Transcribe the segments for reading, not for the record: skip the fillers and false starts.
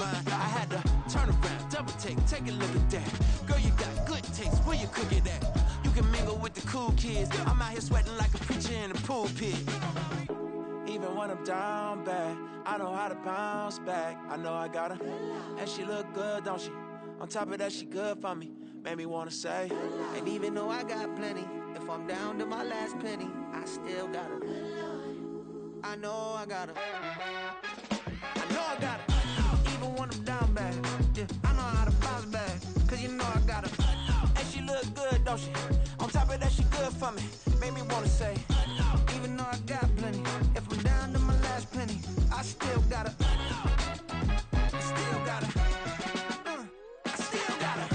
mine. I had to turn around, double take a look at that. Girl, you got good taste, where you cook it at? You can mingle with the cool kids. I'm out here sweating like a preacher in a pulpit. Even when I'm down bad, I know how to bounce back. I know I got her, and she look good, don't she? On top of that, she good for me. Made me wanna say, and even though I got plenty, if I'm down to my last penny, I still got her. I know I got her. I know I got her. Even when I'm down bad, yeah, I know how to bounce back. Cause you know I got her. And she look good, don't she? On top of that, she good for me. Made me wanna say, even though I got plenty, if I'm down to my last penny, I still got her. I still got her. I still got her.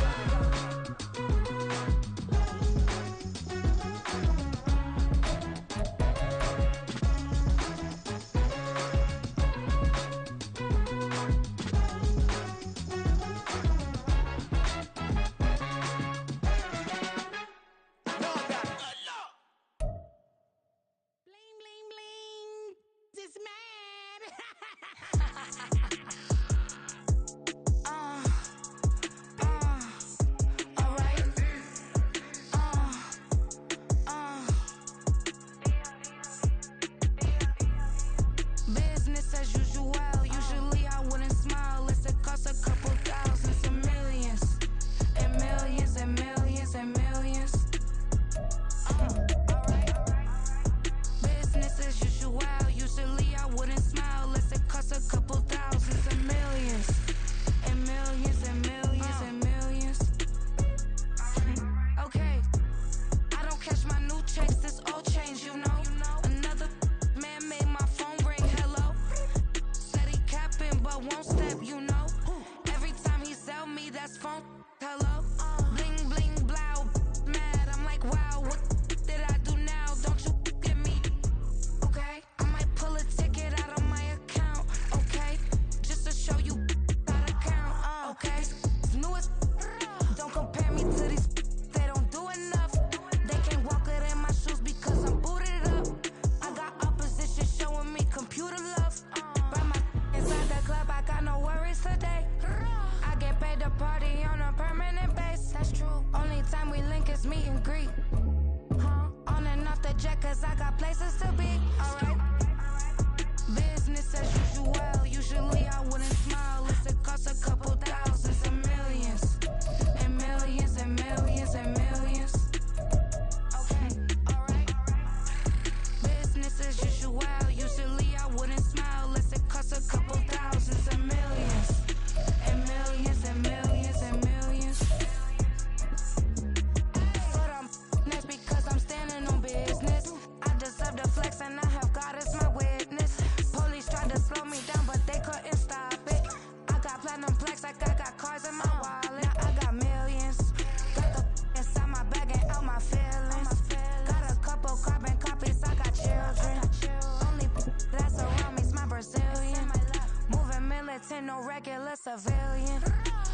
Civilian.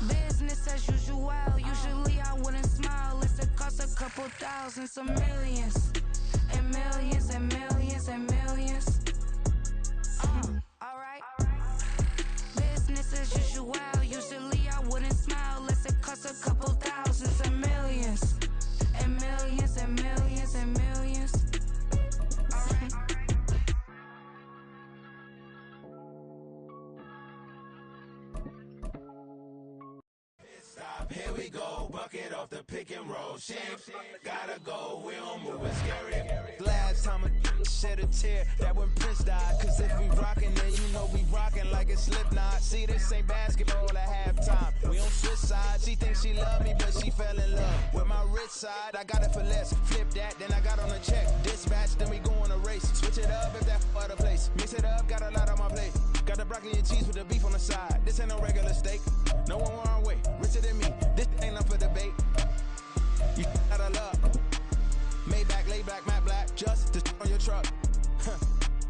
Business as usual. Usually I wouldn't smile. It costs a couple thousand, some millions. And millions and millions and millions. Alright. Business as usual. Usually I wouldn't smile. It costs a couple thousand, some millions. And millions and millions and millions. Alright. Here we go, bucket off the pick and roll. Shit, gotta go, we don't move, it's scary. Last time a shed a tear, that when Prince died. Cause if we rockin' then you know we rockin' like a Slipknot. See, this ain't basketball at halftime. We on switch sides. She thinks she love me, but she fell in love with my rich side. I got it for less, flip that, then I got on a check. Dispatch, then we go on a race. Switch it up if that other place. Mix it up, got a lot on my plate. Got the broccoli and cheese with the beef on the side. This ain't no regular steak. No one wrong way, richer than me. This ain't up for debate. You out of luck. Maybach, lay back, matte black, just to on your truck.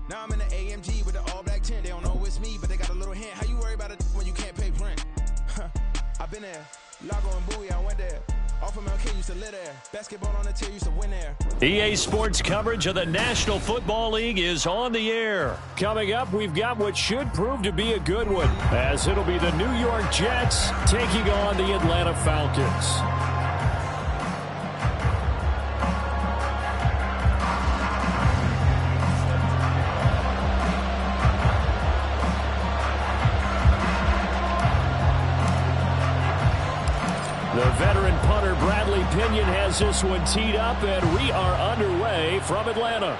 Now I'm in the AMG with the all black tint. They don't know it's me, but they got a little hint. How you worry about it when you can't pay rent? I've been there, Lago and Bowie, I went there. EA Sports coverage of the National Football League is on the air. Coming up, we've got what should prove to be a good one, as it'll be the New York Jets taking on the Atlanta Falcons. The veteran punter Bradley Pinion has this one teed up, and we are underway from Atlanta.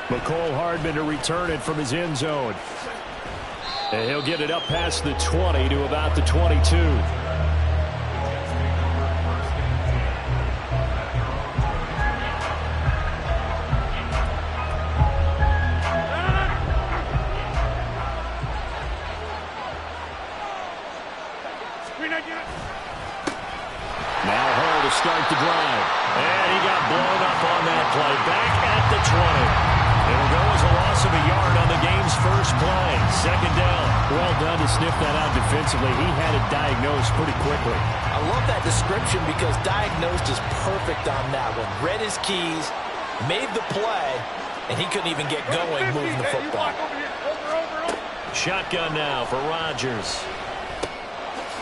McCole Hardman to return it from his end zone. And he'll get it up past the 20 to about the 22. Start the drive. And he got blown up on that play. Back at the 20. It'll go as a loss of a yard on the game's first play. Second down. Well done to sniff that out defensively. He had it diagnosed pretty quickly. I love that description because diagnosed is perfect on that one. Read his keys, made the play, and he couldn't even get going moving the football. Shotgun now for Rodgers.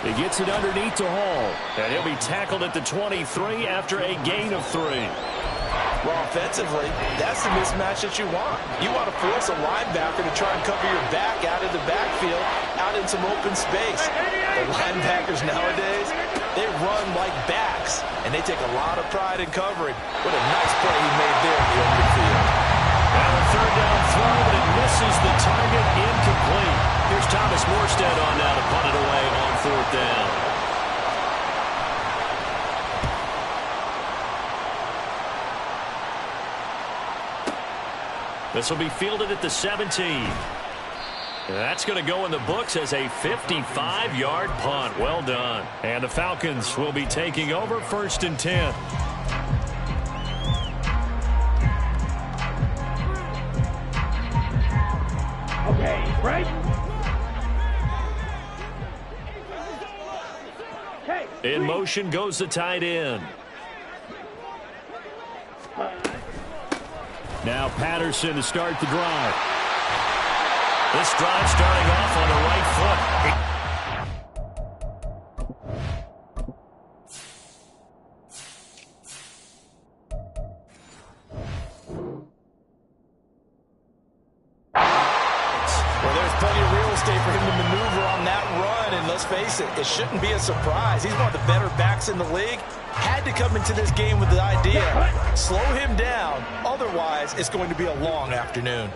He gets it underneath to Hall, and he'll be tackled at the 23 after a gain of 3. Well, offensively, that's the mismatch that you want. You want to force a linebacker to try and cover your back out of the backfield, out in some open space. The linebackers nowadays, they run like backs, and they take a lot of pride in covering. What a nice play he made there in the open field. And a third down throw, but it misses the target, incomplete. Here's Thomas Morstead on now to punt it away on fourth down. This will be fielded at the 17. That's going to go in the books as a 55-yard punt. Well done. And the Falcons will be taking over 1st and 10. Okay, right? In motion goes the tight end. Now Patterson to start the drive. This drive starting off on the right foot. Well, there's plenty of real estate for him to maneuver on that run, and let's face it, it shouldn't be a surprise. He's one of the better backs in the league. Had to come into this game with the idea, slow him down, otherwise it's going to be a long afternoon.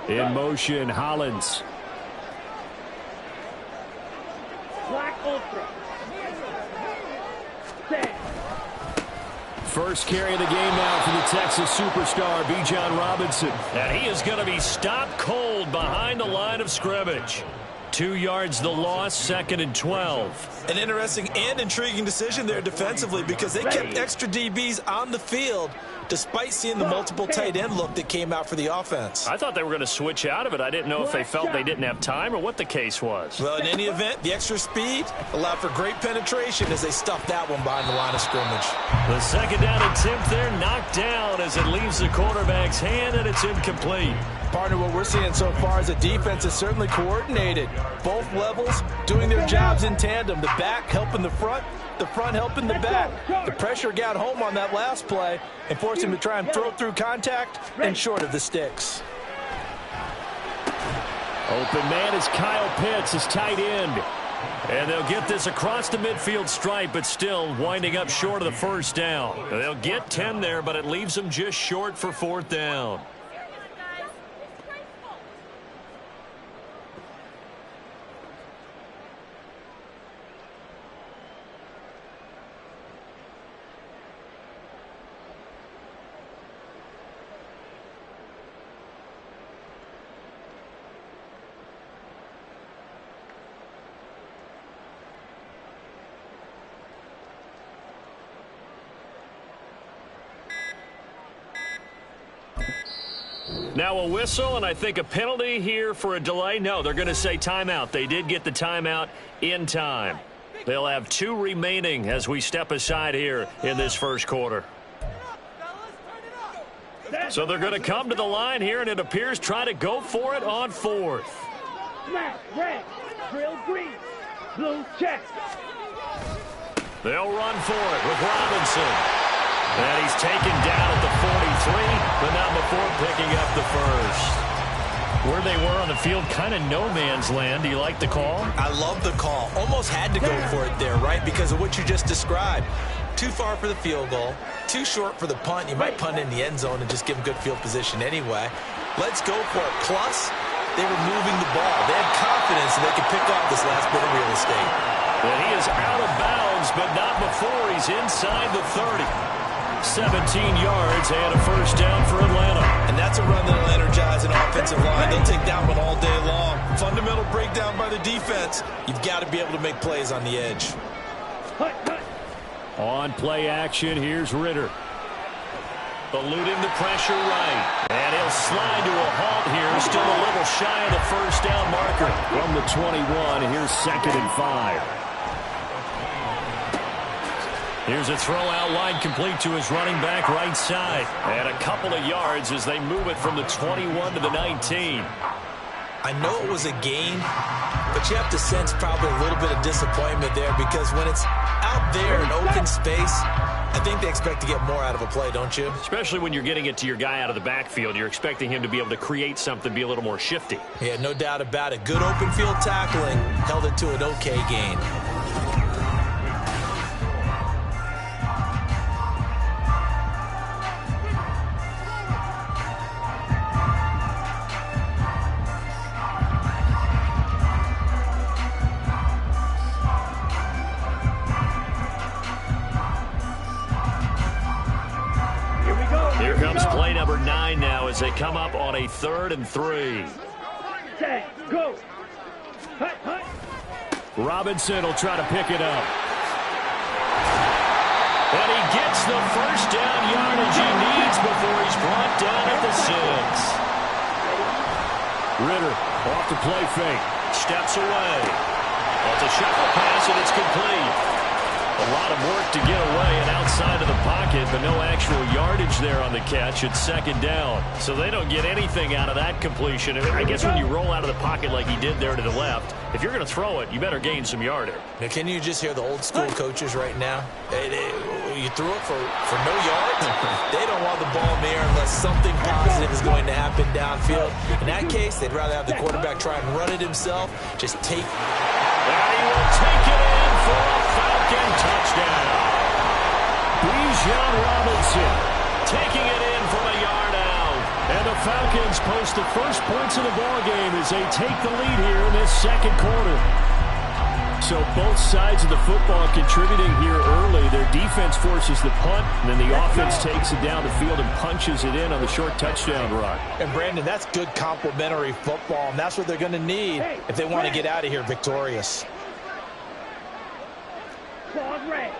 In motion, Hollins. Black Ultra. First carry of the game now for the Texas superstar, Bijan Robinson. And he is going to be stopped cold behind the line of scrimmage. 2 yards the loss, 2nd and 12. An interesting and intriguing decision there defensively because they kept extra DBs on the field despite seeing the multiple tight end look that came out for the offense. I thought they were going to switch out of it. I didn't know if they felt they didn't have time or what the case was. Well, in any event, the extra speed allowed for great penetration as they stuffed that one behind the line of scrimmage. The second down attempt there knocked down as it leaves the quarterback's hand, and it's incomplete. Partner, what we're seeing so far is the defense is certainly coordinated. Both levels doing their jobs in tandem. The back helping the front helping the back. The pressure got home on that last play and forced him to try and throw through contact and short of the sticks. Open man is Kyle Pitts, his tight end. And they'll get this across the midfield stripe, but still winding up short of the first down. They'll get 10 there, but it leaves them just short for 4th down. Now a whistle, and I think a penalty here for a delay. No, they're going to say timeout. They did get the timeout in time. They'll have 2 remaining as we step aside here in this first quarter. So they're going to come to the line here, and it appears try to go for it on 4th. Smash, red, drill, green, blue, check. They'll run for it with Robinson. And he's taken down at the 43, but not before picking up the first. Where they were on the field, kind of no man's land. Do you like the call? I love the call. Almost had to go for it there, right? Because of what you just described. Too far for the field goal. Too short for the punt. You might punt in the end zone and just give them good field position anyway. Let's go for it. Plus, they were moving the ball. They had confidence that they could pick up this last bit of real estate. And he is out of bounds, but not before he's inside the 30. 17 yards and a first down for Atlanta. And that's a run that'll energize an offensive line. They'll take that one all day long. Fundamental breakdown by the defense. You've got to be able to make plays on the edge. On play action, here's Ritter. Eluding the pressure right. And he'll slide to a halt here. Still a little shy of the first down marker. From the 21, here's 2nd and 5. Here's a throw out line complete to his running back right side. And a couple of yards as they move it from the 21 to the 19. I know it was a gain, but you have to sense probably a little bit of disappointment there because when it's out there in open space, I think they expect to get more out of a play, don't you? Especially when you're getting it to your guy out of the backfield. You're expecting him to be able to create something, be a little more shifty. Yeah, no doubt about it. Good open field tackling held it to an okay gain. Here comes play number 9 now as they come up on a 3rd and 3. Set, go. Hut, hut. Robinson will try to pick it up. And he gets the first down yardage he needs before he's brought down at the 6. Ritter off the play fake. Steps away. It's a shuffle pass and it's complete. A lot of work to get away and outside of the pocket, but no actual yardage there on the catch. It's 2nd down. So they don't get anything out of that completion. I guess when you roll out of the pocket like he did there to the left, if you're going to throw it, you better gain some yardage. Now, can you just hear the old school coaches right now? You threw it for no yards? They don't want the ball in the air unless something positive is going to happen downfield. In that case, they'd rather have the quarterback try and run it himself. Just take... And he will take it in for a Falcon touchdown. Bijan Robinson taking it in from a yard out. And the Falcons post the first points of the ballgame as they take the lead here in this 2nd quarter. So both sides of the football contributing here early. Their defense forces the punt, and then the offense takes it down the field and punches it in on the short touchdown run. And, Brandon, that's good complementary football, and that's what they're going to need if they want to get out of here victorious. Claws red.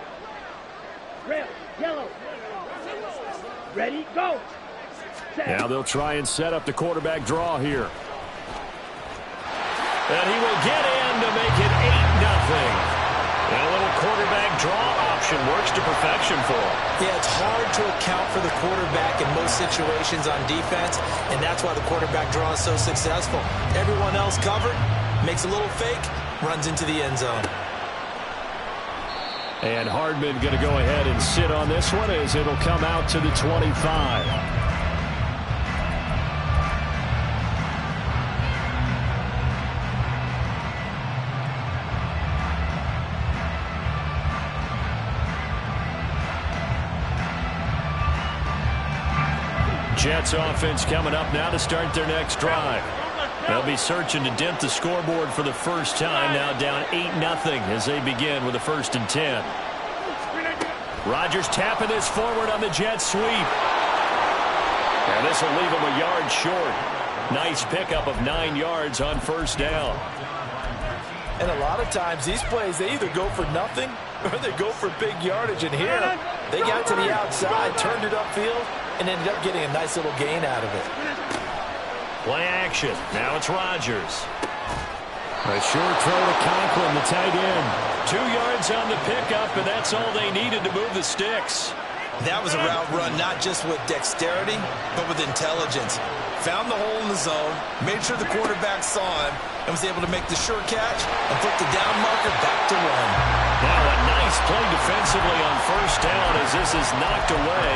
Red, yellow. Ready, go. Set. Now they'll try and set up the quarterback draw here. And he will get in to make it 8-0. And a little quarterback draw option works to perfection for him. Yeah, it's hard to account for the quarterback in most situations on defense, and that's why the quarterback draw is so successful. Everyone else covered, makes a little fake, runs into the end zone. And Hardman going to go ahead and sit on this one as it'll come out to the 25. Jets offense coming up now to start their next drive. They'll be searching to dent the scoreboard for the first time, now down 8-0 as they begin with a 1st and 10. Rodgers tapping this forward on the jet sweep. And this will leave him a yard short. Nice pickup of 9 yards on 1st down. And a lot of times these plays, they either go for nothing or they go for big yardage. And here, they got to the outside, turned it upfield, and ended up getting a nice little gain out of it. Play action. Now it's Rodgers. A short throw to Conklin, the tight end. 2 yards on the pickup, and that's all they needed to move the sticks. That was a route run not just with dexterity, but with intelligence. Found the hole in the zone, made sure the quarterback saw him, and was able to make the sure catch and put the down marker back to run. Now a nice play defensively on first down as this is knocked away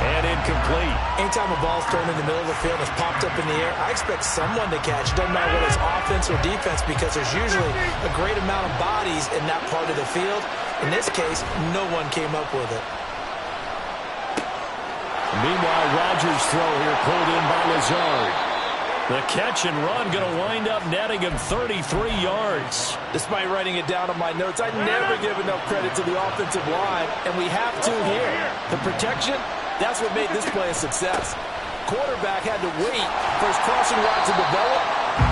and incomplete. Anytime a ball's thrown in the middle of the field and it's popped up in the air, I expect someone to catch. It doesn't matter whether it's offense or defense because there's usually a great amount of bodies in that part of the field. In this case, no one came up with it. Meanwhile, Rodgers' throw here pulled in by Lazard. The catch and run going to wind up netting him 33 yards. Despite writing it down on my notes, I never give enough credit to the offensive line, and we have to here. The protection, that's what made this play a success. Quarterback had to wait for his crossing route to develop,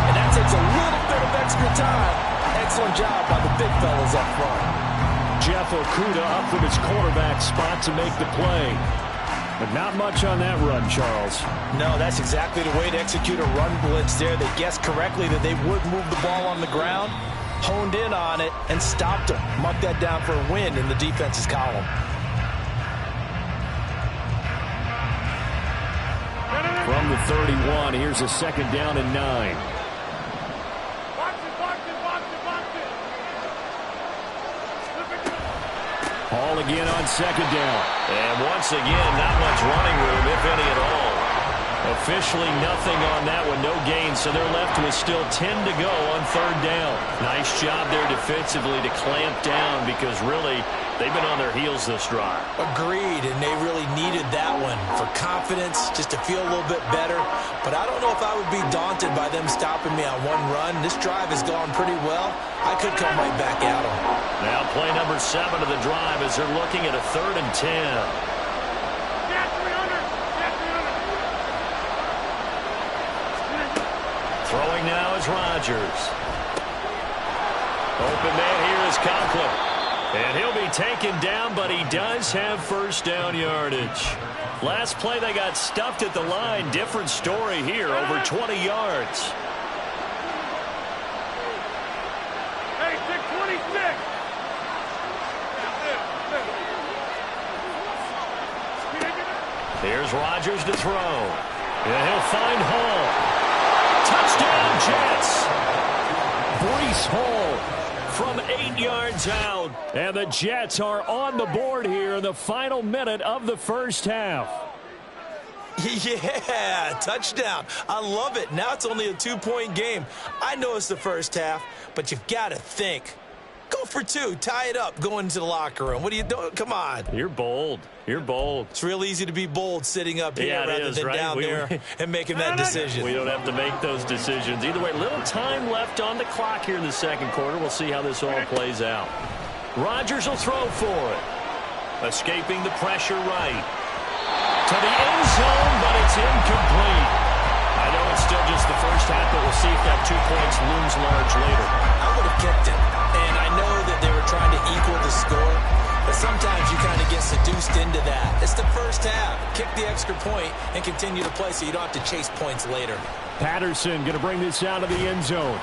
and that takes a little bit of extra time. Excellent job by the big fellas up front. Jeff Okudah up from his quarterback spot to make the play. But not much on that run, Charles. No, that's exactly the way to execute a run blitz there. They guessed correctly that they would move the ball on the ground, honed in on it, and stopped them. Mark that down for a win in the defense's column. From the 31, here's a second down and 9. Hall again on second down. And once again, not much running room, if any at all. Officially nothing on that one, no gain, so they're left with still 10 to go on third down. Nice job there defensively to clamp down because really they've been on their heels this drive. Agreed, and they really needed that one for confidence, just to feel a little bit better. But I don't know if I would be daunted by them stopping me on one run. This drive has gone pretty well. I could come right back at them. Now play number 7 of the drive as they're looking at a 3rd and 10. Throwing now is Rodgers. Open man here is Conklin. And he'll be taken down, but he does have first down yardage. Last play they got stuffed at the line. Different story here, over 20 yards. Hey, 626. Here's Rodgers to throw. And he'll find Hall. Touchdown, Jets. Breece Hall from 8 yards out. And the Jets are on the board here in the final minute of the first half. Yeah, touchdown. I love it. Now it's only a 2-point game. I know it's the first half, but you've got to think. Go for 2. Tie it up. Go into the locker room. What are you doing? Come on. You're bold. You're bold. It's real easy to be bold sitting up here rather than right? down there and making that decision. We don't have to make those decisions. Either way, little time left on the clock here in the second quarter. We'll see how this all plays out. Rodgers will throw for it. Escaping the pressure right. To the end zone, but it's incomplete. I know it's still just the first half, but we'll see if that 2 points looms large later. I would have kicked it. And I know that they were trying to equal the score, but sometimes you kind of get seduced into that. It's the first half. Kick the extra point and continue to play so you don't have to chase points later. Patterson going to bring this out of the end zone.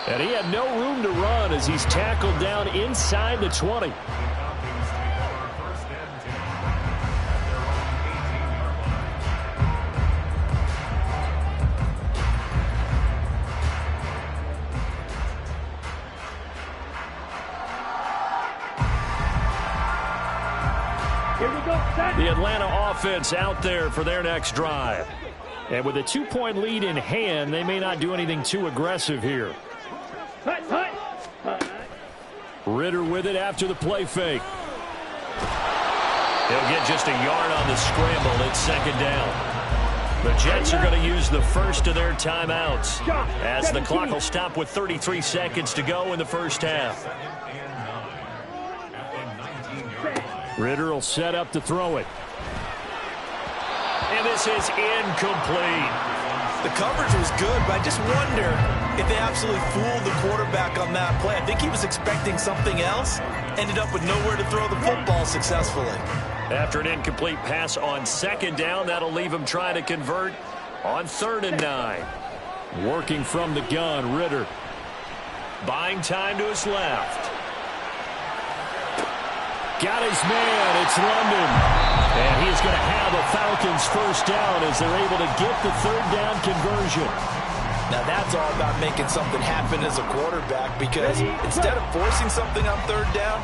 And he had no room to run as he's tackled down inside the 20. The Atlanta offense out there for their next drive. And with a 2-point lead in hand, they may not do anything too aggressive here. Ritter with it after the play fake. He'll get just a yard on the scramble. It's second down. The Jets are going to use the first of their timeouts as the clock will stop with 33 seconds to go in the first half. Ritter will set up to throw it. And this is incomplete. The coverage was good, but I just wonder if they absolutely fooled the quarterback on that play. I think he was expecting something else. Ended up with nowhere to throw the football successfully. After an incomplete pass on second down, that'll leave him trying to convert on 3rd and 9. Working from the gun, Ritter. Buying time to his left. Got his man. It's London. And he is going to have a Falcons first down as they're able to get the third down conversion. Now that's all about making something happen as a quarterback, because instead of forcing something on third down,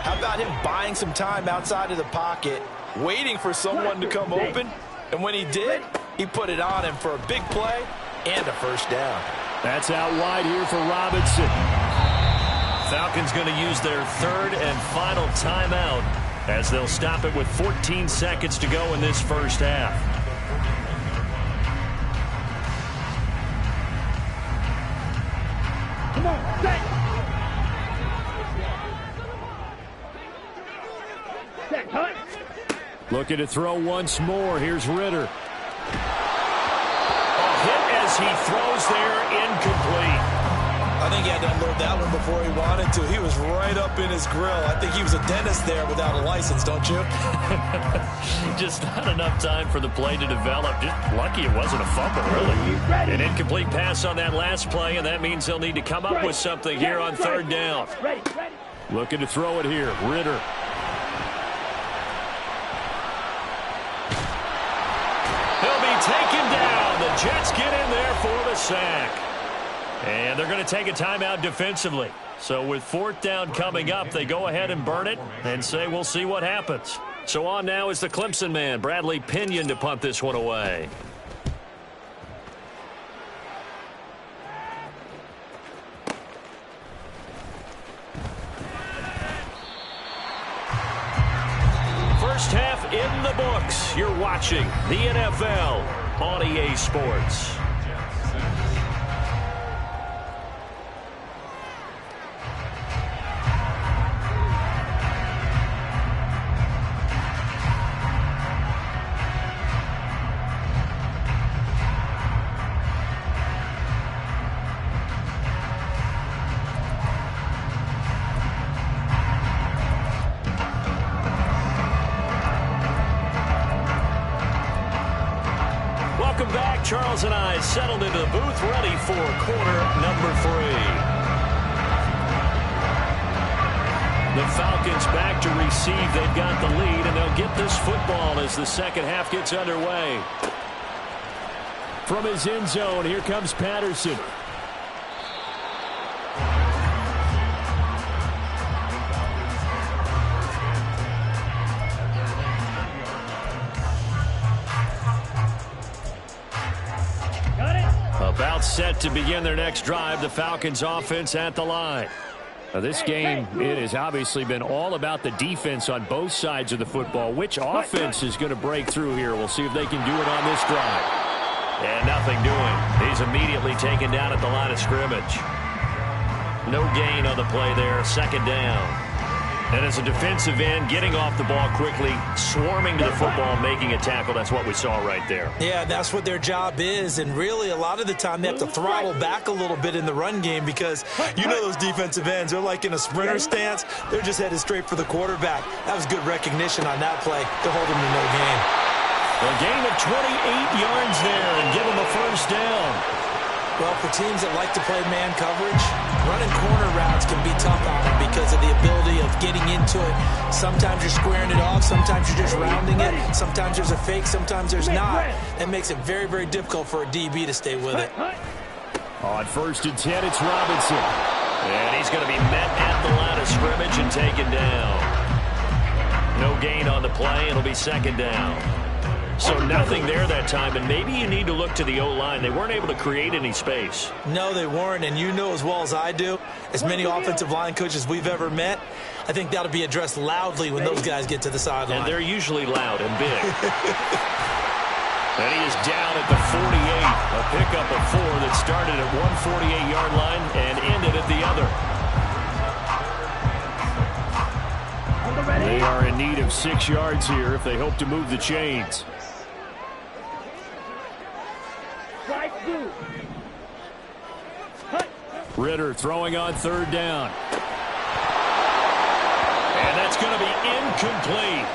how about him buying some time outside of the pocket, waiting for someone to come open, and when he did, he put it on him for a big play and a first down. That's out wide here for Robinson. Falcons going to use their third and final timeout as they'll stop it with 14 seconds to go in this first half. Come on, set. Set, cut. Looking to throw once more. Here's Ritter. A hit as he throws there, incomplete. I think he had to unload that one before he wanted to. He was right up in his grill. I think he was a dentist there without a license, don't you? Just not enough time for the play to develop. Just lucky it wasn't a fumble, really. An incomplete pass on that last play, and that means they'll need to come up with something here on third down. Looking to throw it here. Ritter. He'll be taken down. The Jets get in there for the sack. And they're going to take a timeout defensively. So with fourth down coming up, they go ahead and burn it and say we'll see what happens. So on now is the Clemson man, Bradley Pinion, to punt this one away. First half in the books. You're watching the NFL on EA Sports. Charles and I settled into the booth, ready for quarter number 3. The Falcons back to receive. They've got the lead, and they'll get this football as the second half gets underway. From his end zone, here comes Patterson. About set to begin their next drive, the Falcons offense at the line. Now this game, it has obviously been all about the defense on both sides of the football. Which offense is going to break through here? We'll see if they can do it on this drive. And nothing doing. He's immediately taken down at the line of scrimmage. No gain on the play there, second down. And as a defensive end, getting off the ball quickly, swarming to the football, making a tackle. That's what we saw right there. Yeah, that's what their job is. And really, a lot of the time, they have to throttle back a little bit in the run game because you know those defensive ends, they're like in a sprinter stance. They're just headed straight for the quarterback. That was good recognition on that play to hold him to no gain. A gain of 28 yards there and give him a first down. Well, for teams that like to play man coverage, running corner routes can be tough on them because of the ability of getting into it. Sometimes you're squaring it off. Sometimes you're just rounding it. Sometimes there's a fake. Sometimes there's not. That makes it very, very difficult for a DB to stay with it. On 1st and 10, it's Robinson. And he's going to be met at the line of scrimmage and taken down. No gain on the play. It'll be second down. So nothing there that time, and maybe you need to look to the O-line. They weren't able to create any space. No, they weren't, and you know as well as I do, as many offensive line coaches we've ever met, I think that'll be addressed loudly when those guys get to the sideline. And they're usually loud and big. And he is down at the 48. A pickup of 4 that started at one 48-yard line and ended at the other. They are in need of 6 yards here if they hope to move the chains. Ritter throwing on third down. And that's going to be incomplete.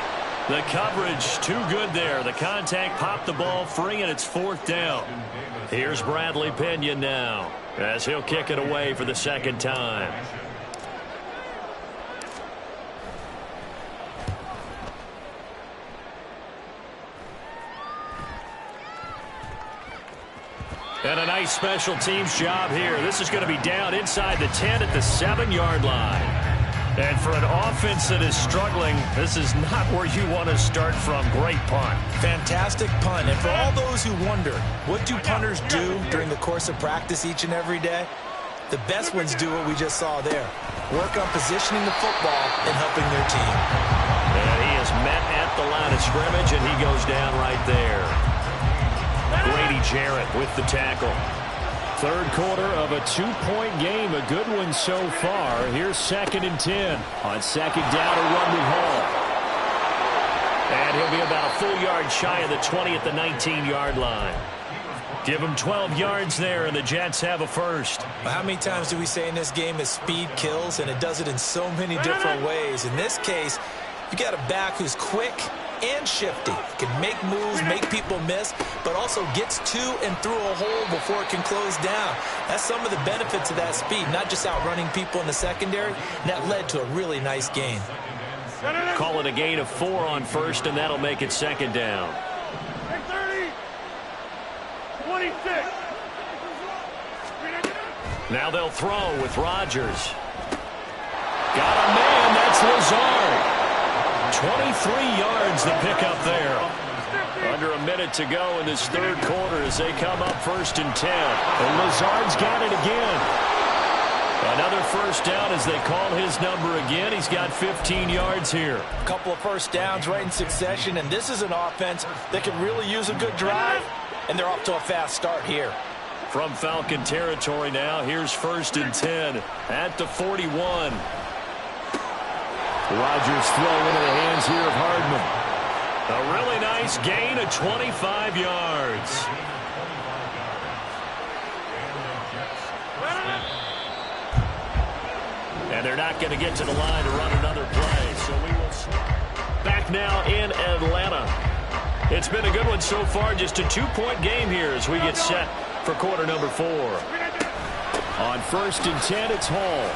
The coverage too good there. The contact popped the ball free, and it's 4th down. Here's Bradley Pinion now as he'll kick it away for the second time. And a nice special teams job here. This is going to be down inside the 10 at the 7-yard line. And for an offense that is struggling, this is not where you want to start from. Great punt. Fantastic punt. And for all those who wonder, what do punters do during the course of practice each and every day? The best ones do what we just saw there. Work on positioning the football and helping their team. And he is met at the line of scrimmage, and he goes down right there. Grady Jarrett with the tackle. Third quarter of a 2-point game. A good one so far. Here's 2nd and 10. On second down, a run with Hall. And he'll be about a full yard shy of the 20 at the 19-yard line. Give him 12 yards there, and the Jets have a first. Well, how many times do we say in this game that speed kills, and it does it in so many different ways? In this case, you got a back who's quick and shifty, can make moves, make people miss, but also gets to and through a hole before it can close down. That's some of the benefits of that speed, not just outrunning people in the secondary, and that led to a really nice gain. Call it a gain of 4 on first, and that'll make it 2nd down. 30, 26. Now they'll throw with Rodgers. Got a man, that's Lazard. 23 yards the pickup there. Under a minute to go in this third quarter as they come up 1st and 10. And Lazard's got it again. Another first down as they call his number again. He's got 15 yards here. A couple of first downs right in succession, and this is an offense that can really use a good drive, and they're off to a fast start here. From Falcon territory now, here's 1st and 10 at the 41. Rodgers throw into the hands here of Hardman. A really nice gain of 25 yards. And they're not going to get to the line to run another play. So we will back now in Atlanta. It's been a good one so far. Just a 2-point game here as we get set for quarter number 4. On 1st and 10, it's Hall.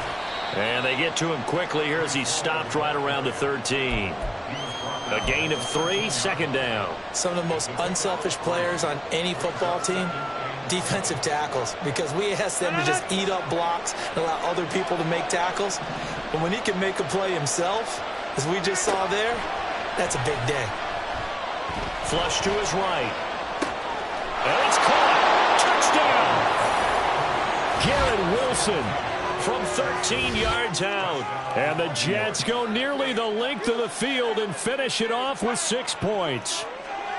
And they get to him quickly here as he stopped right around the 13. A gain of 3, 2nd down. Some of the most unselfish players on any football team, defensive tackles, because we ask them to just eat up blocks and allow other people to make tackles. But when he can make a play himself, as we just saw there, that's a big day. Flush to his right. And it's caught. Touchdown. Garrett Wilson from 13 yards out. And the Jets go nearly the length of the field and finish it off with 6 points.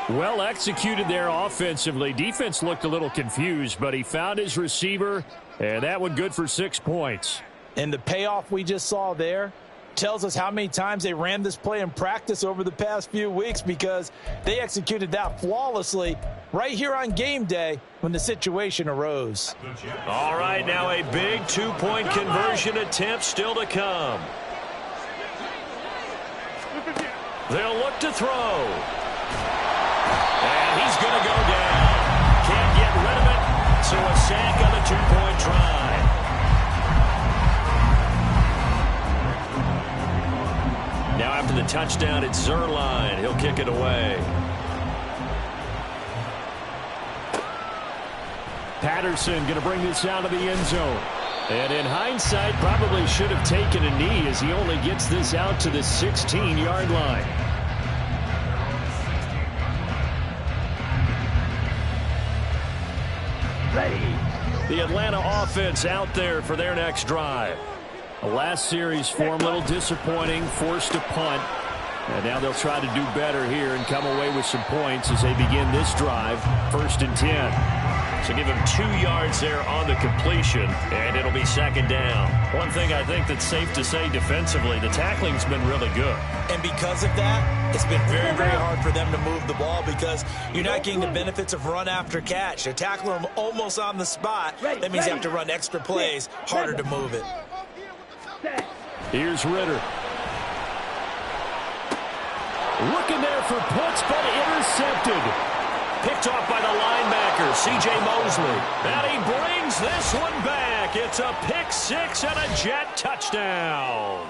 Well executed there offensively. Defense looked a little confused, but he found his receiver, and that one good for 6 points. And the payoff we just saw there tells us how many times they ran this play in practice over the past few weeks, because they executed that flawlessly right here on game day when the situation arose. All right, now a big 2-point conversion attempt still to come. They'll look to throw. And he's going to go down. Can't get rid of it, so a sack on the 2-point try. Now after the touchdown, it's Zerline. He'll kick it away. Patterson going to bring this out of the end zone. And in hindsight, probably should have taken a knee as he only gets this out to the 16-yard line. The Atlanta offense out there for their next drive. The last series form a little disappointing, forced a punt. And now they'll try to do better here and come away with some points as they begin this drive. 1st and 10. So give him 2 yards there on the completion, and it'll be 2nd down. One thing I think that's safe to say defensively, the tackling's been really good. And because of that, it's been very, very hard for them to move the ball because you're not getting the benefits of run after catch. They're tackling them almost on the spot. That means you have to run extra plays, harder to move it. Here's Ritter. Looking there for puts, but intercepted. Picked off by the linebacker, C.J. Mosley. And he brings this one back. It's a pick six and a Jet touchdown.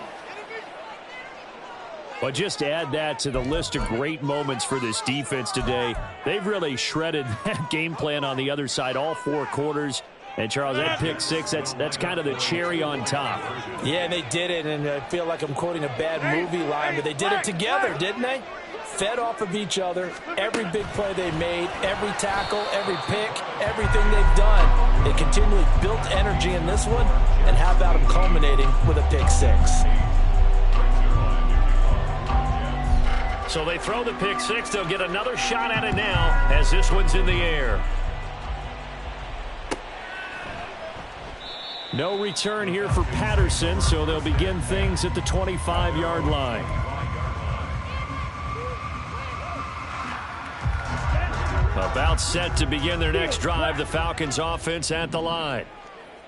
But just to add that to the list of great moments for this defense today, they've really shredded that game plan on the other side all 4 quarters. And, Charles, that pick six, that's kind of the cherry on top. Yeah, and they did it, and I feel like I'm quoting a bad movie line, but they did it together, didn't they? Fed off of each other, every big play they made, every tackle, every pick, everything they've done. They continually built energy in this one, and how about them culminating with a pick six? So they throw the pick six. They'll get another shot at it now as this one's in the air. No return here for Patterson, so they'll begin things at the 25-yard line. About set to begin their next drive, the Falcons offense at the line.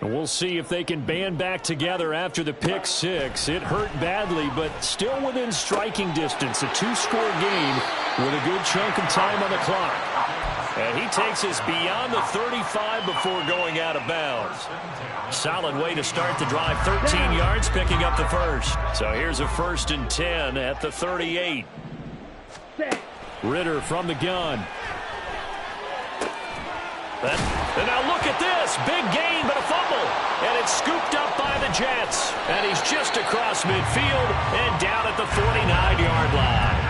And we'll see if they can band back together after the pick six. It hurt badly, but still within striking distance. A 2-score game with a good chunk of time on the clock. And he takes us beyond the 35 before going out of bounds. Solid way to start the drive. 13 yards, picking up the first. So here's a 1st and 10 at the 38. Ritter from the gun. And now look at this. Big gain, but a fumble. And it's scooped up by the Jets. And he's just across midfield and down at the 49-yard line.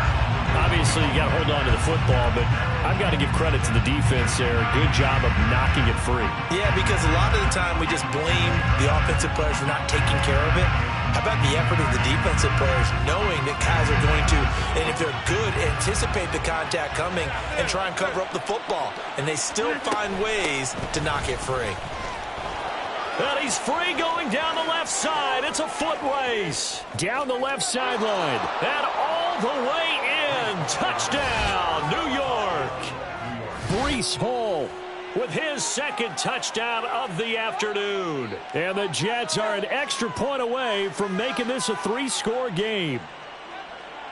Obviously, you got to hold on to the football, but I've got to give credit to the defense there. Good job of knocking it free. Yeah, because a lot of the time we just blame the offensive players for not taking care of it. How about the effort of the defensive players knowing that guys are going to, and if they're good, anticipate the contact coming and try and cover up the football. And they still find ways to knock it free. And he's free going down the left side. It's a foot race. Down the left sideline. And all the way in. Touchdown, New York. Breece Hall with his 2nd touchdown of the afternoon. And the Jets are an extra point away from making this a 3-score game.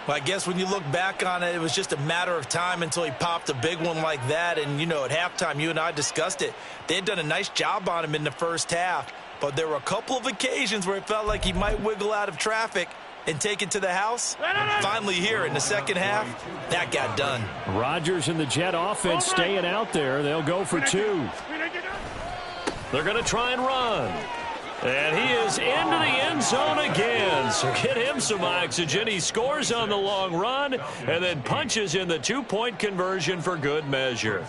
Well, I guess when you look back on it, it was just a matter of time until he popped a big one like that. And, you know, at halftime, you and I discussed it. They had done a nice job on him in the first half. But there were a couple of occasions where it felt like he might wiggle out of traffic and take it to the house. Finally here in the second half, that got done. Rodgers and the Jet offense staying out there. They'll go for 2. They're going to try and run. And he is into the end zone again. So get him some oxygen. He scores on the long run and then punches in the 2-point conversion for good measure.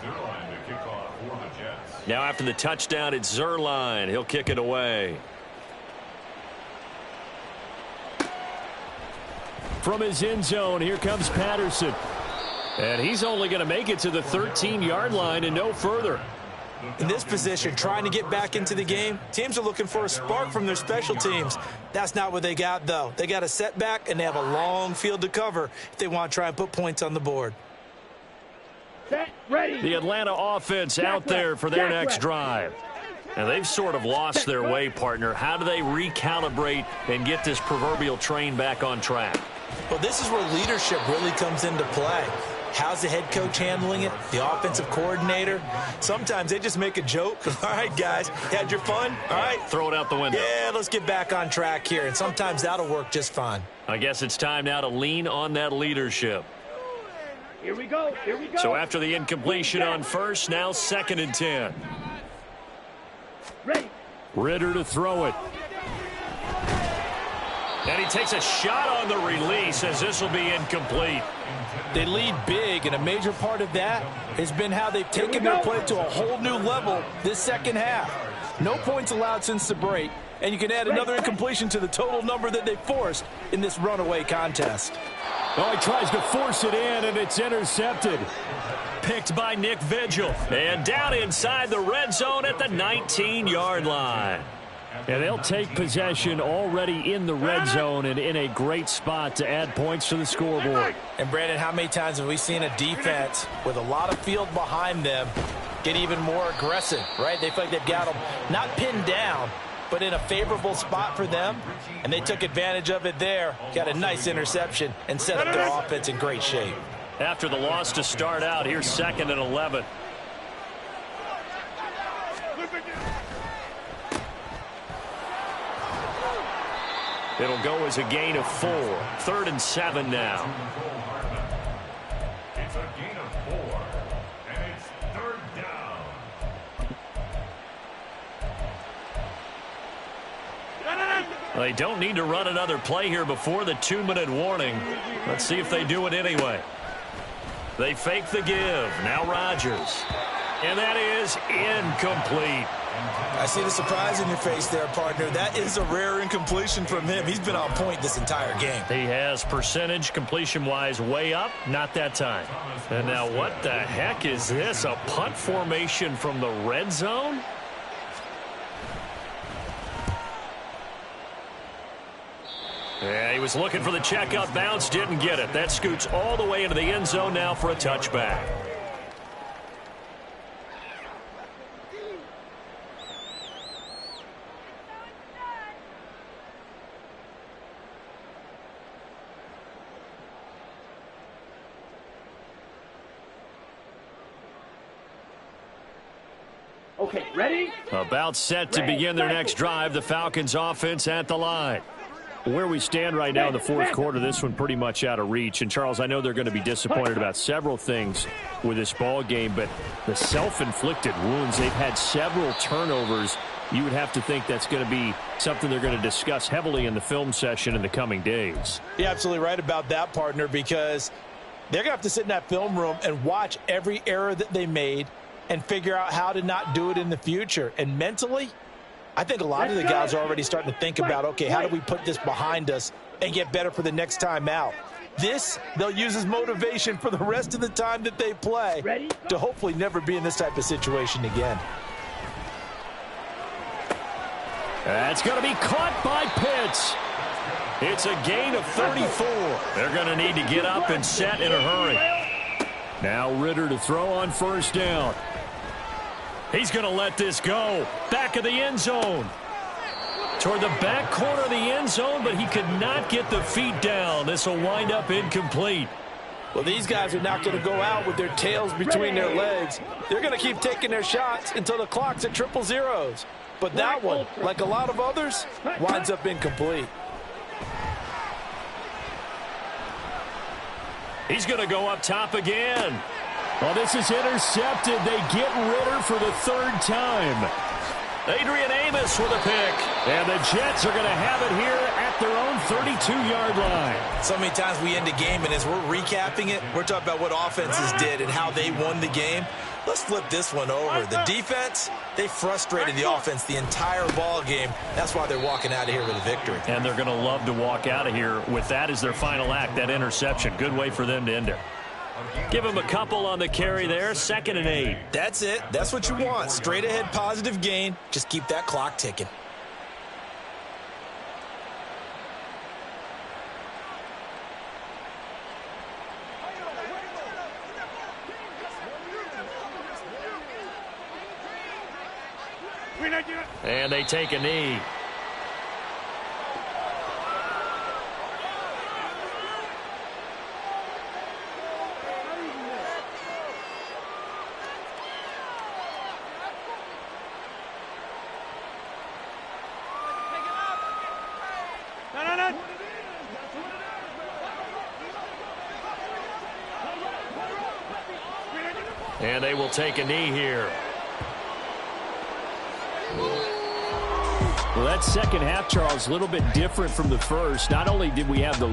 Now after the touchdown, it's Zuerlein. He'll kick it away. From his end zone, here comes Patterson. And he's only going to make it to the 13-yard line and no further. In this position, trying to get back into the game, teams are looking for a spark from their special teams. That's not what they got, though. They got a setback, and they have a long field to cover if they want to try and put points on the board. Set, ready. The Atlanta offense out there for their next drive. And they've sort of lost their way, partner. How do they recalibrate and get this proverbial train back on track? Well, this is where leadership really comes into play. How's the head coach handling it? The offensive coordinator? Sometimes they just make a joke. All right, guys, had your fun? All right. Throw it out the window. Yeah, let's get back on track here. And sometimes that'll work just fine. I guess it's time now to lean on that leadership. Here we go. Here we go. So after the incompletion on first, now 2nd and 10. Ready. Ritter to throw it. And he takes a shot on the release as this will be incomplete. They lead big, and a major part of that has been how they've taken their play to a whole new level this second half. No points allowed since the break, and you can add another incompletion to the total number that they forced in this runaway contest. Oh, he tries to force it in, and it's intercepted. Picked by Nick Vigil. And down inside the red zone at the 19-yard line. And they'll take possession already in the red zone and in a great spot to add points to the scoreboard. And, Brandon, how many times have we seen a defense with a lot of field behind them get even more aggressive, right? They feel like they've got them not pinned down, but in a favorable spot for them, and they took advantage of it there. Got a nice interception and set up their offense in great shape. After the loss to start out, here's 2nd and 11. It'll go as a gain of 4. 3rd and 7 now. It's a gain of 4, and it's 3rd down. They don't need to run another play here before the 2-minute warning. Let's see if they do it anyway. They fake the give. Now Rodgers. And that is incomplete. I see the surprise in your face there, partner. That is a rare incompletion from him. He's been on point this entire game. He has percentage completion-wise way up. Not that time. And now what the heck is this? A punt formation from the red zone? Yeah, he was looking for the checkup bounce, didn't get it. That scoots all the way into the end zone now for a touchback. Okay, ready? About set to begin their next drive. The Falcons offense at the line. Where we stand right now in the 4th quarter, this one pretty much out of reach. And, Charles, I know they're going to be disappointed about several things with this ball game, but the self-inflicted wounds, they've had several turnovers. You would have to think that's going to be something they're going to discuss heavily in the film session in the coming days. You're absolutely right about that, partner, because they're going to have to sit in that film room and watch every error that they made and figure out how to not do it in the future. And mentally, I think a lot of the guys are already starting to think about, okay, how do we put this behind us and get better for the next time out? This, they'll use as motivation for the rest of the time that they play to hopefully never be in this type of situation again. That's going to be caught by Pitts. It's a gain of 34. They're going to need to get up and set in a hurry. Now Ritter to throw on 1st down. He's going to let this go. Back of the end zone. Toward the back corner of the end zone, but he could not get the feet down. This will wind up incomplete. Well, these guys are not going to go out with their tails between their legs. They're going to keep taking their shots until the clock's at 000. But that one, like a lot of others, winds up incomplete. He's going to go up top again. Well, this is intercepted. They get Ritter for the 3rd time. Adrian Amos with a pick. And the Jets are going to have it here at their own 32-yard line. So many times we end a game, and as we're recapping it, we're talking about what offenses did and how they won the game. Let's flip this one over. The defense, they frustrated the offense the entire ball game. That's why they're walking out of here with a victory. And they're going to love to walk out of here with that as their final act, that interception. Good way for them to end it. Give him a couple on the carry there. 2nd and 8. That's it. That's what you want. Straight ahead positive gain. Just keep that clock ticking. And they take a knee. And they will take a knee here. Well, that second half, Charles, a little bit different from the first. Not only did we have the